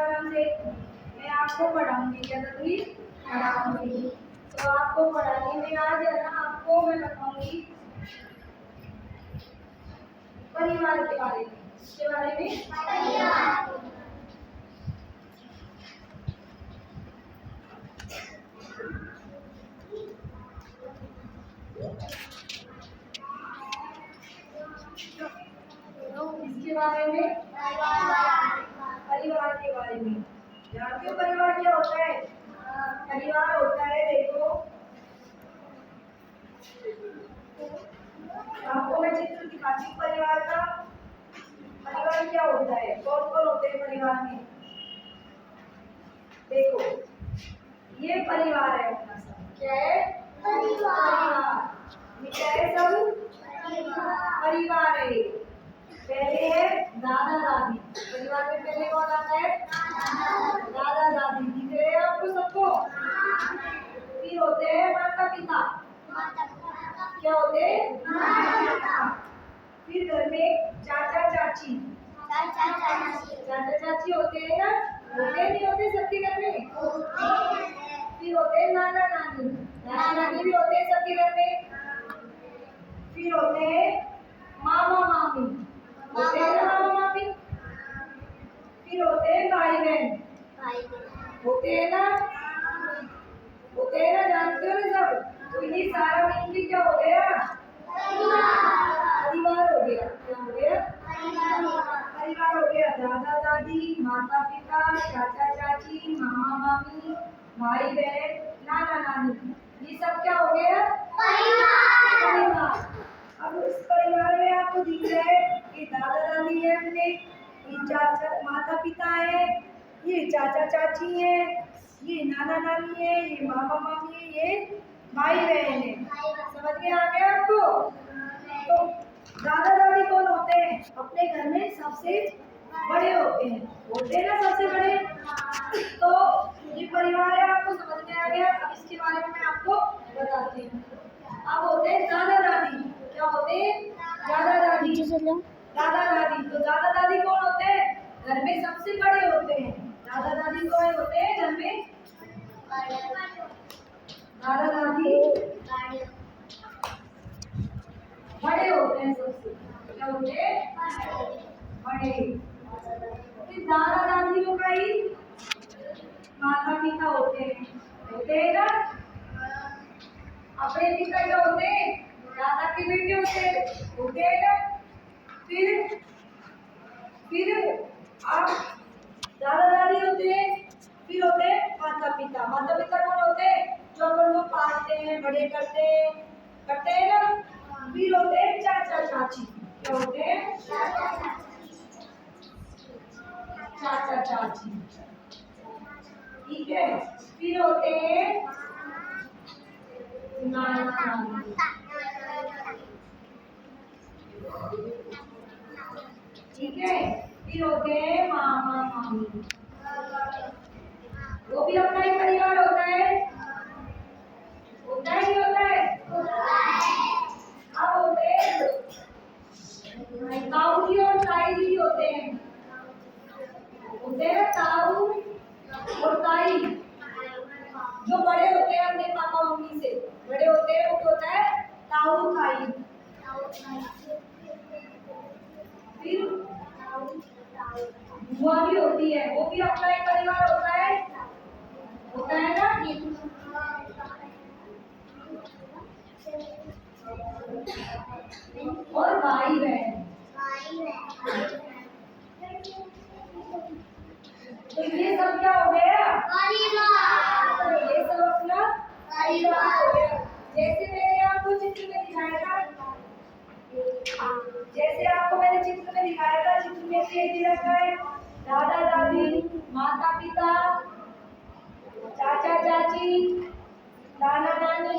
आराम से। मैं आपको पढ़ाऊंगी, क्या करूँगी? पढ़ाऊंगी। तो आपको पढ़ाने में आज है ना, आपको मैं बताऊंगी परिवार के बारे में। इसके बारे में परिवार। इसके बारे में परिवार के बारे में जानते हो? परिवार क्या होता है? परिवार होता है, देखो आपको मैं चित्र दिखाती हूँ परिवार का। परिवार क्या होता है, कौन कौन होते हैं परिवार में? देखो ये परिवार है अपना सब। क्या है? परिवार। ये क्या है? सब परिवार है। पहले है दादा दादी। परिवार में पहले कौन आता है? दादा दादी। दिख रहे हैं आपको सबको? फिर होते हैं माता पिता। क्या होते हैं? माता पिता। फिर घर में चाचा चाची। चाचा चाची होते हैं ना? होते नहीं होते सबके घर में? फिर होते हैं नाना नानी। नाना नानी भी होते हैं सबके घर में। फिर होते हैं मामा मामी। होते हैं ना मामा मामी? फिर होते हैं भाई बहन। होते हैं ना? होते हैं ना? जानते हो ना सब? तो ये सारा मिलके क्या हो गया? परिवार हो गया। क्या हो गया? परिवार हो गया। दादा दादी, माता पिता, चाचा चाची, मामा मामी, भाई बहन, नाना नानी, ये सब क्या हो गया? परिवार। अब उस परिवार में आपको दिख रहा है कि दादा दादी है अपने, ये चाचा माता पिता है, ये चाचा चाची है, ये नाना नानी है, ये मामा मामी है, ये भाई बहन है। समझ में आ गया आपको? तो दादा दादी कौन होते हैं? अपने घर में सबसे बड़े होते हैं। होते हैं ना सबसे बड़े? तो ये परिवार है, आपको समझ में आ गया। अब इसके बारे में मैं आपको बताती हूँ। अब होते हैं दादा दादी। क्या होते हैं? दादा दादी। दादा दादी, तो दादा दादी कौन होते हैं? घर में सबसे बड़े होते हैं। दादा दादी कौन होते हैं घर में? दादा दादी बड़े होते हैं सबसे। क्या होते हैं? बड़े। फिर दादा दादियों का ही माता पिता होते हैं। होते हैं ना? अपने पिता क्या होते हैं? दादा के बेटे होते हैं। होते हैं ना? फिर आप दादा दादी होते हैं। फिर होते हैं माता पिता। माता पिता कौन होते हैं? जो अपन लोग पालते हैं, बड़े करते हैं ना? फिर होते हैं चाचा चाची। क्या होते हैं? चाचा चाची। ठीक है। फिर होते हैं नाना नानी। ठीक है। फिर होते हैं मामा मामी। वो भी अपना ही परिवार होता है। होता है नहीं होता है? अब होते हैं ताऊ जी और ताई जी होते हैं। होते हैं ताऊ और ताई, जो बड़े होते हैं अपने पापा मम्मी से बड़े होते हैं, वो होता है ताऊ ताई। फिर बुआ भी होती है, वो भी अपना एक परिवार होता है ना? और भाई बहन। तो ये सब क्या हो गया? ये सब अपना परिवार हो गया। जैसे मैंने आपको चित्र में दिखाया था, चित्र में ये रखा है दादा दादी, माता पिता, चाचा चाची, नाना नानी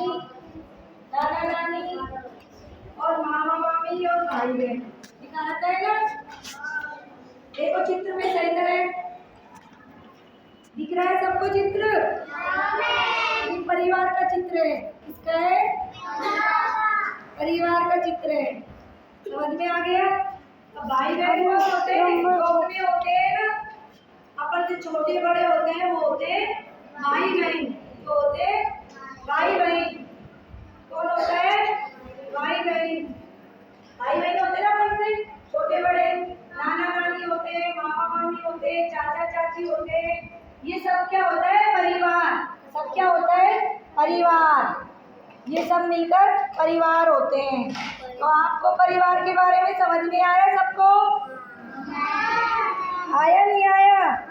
और मामा मामी और भाई बहन। दिखाता है ना? देखो चित्र में सही तरह दिख रहा है सबको चित्र? ये परिवार का चित्र है। किसका है? परिवार का चित्र है। समझ में आ गया? अब भाई बहन होते हैं, होते हैं ना? अपन जो छोटे बड़े होते हैं वो होते हैं भाई बहन। जो होते हैं भाई बहन। कौन होता है? भाई बहन। भाई बहन होते ना अपन से छोटे बड़े, नाना नानी होते हैं, मामा मामी होते हैं, चाचा चाची होते हैं। ये सब क्या होता है? परिवार। सब क्या होता है? परिवार। ये सब मिलकर परिवार होते हैं। तो आपको परिवार के बारे में समझ में आया सबको? आया नहीं आया?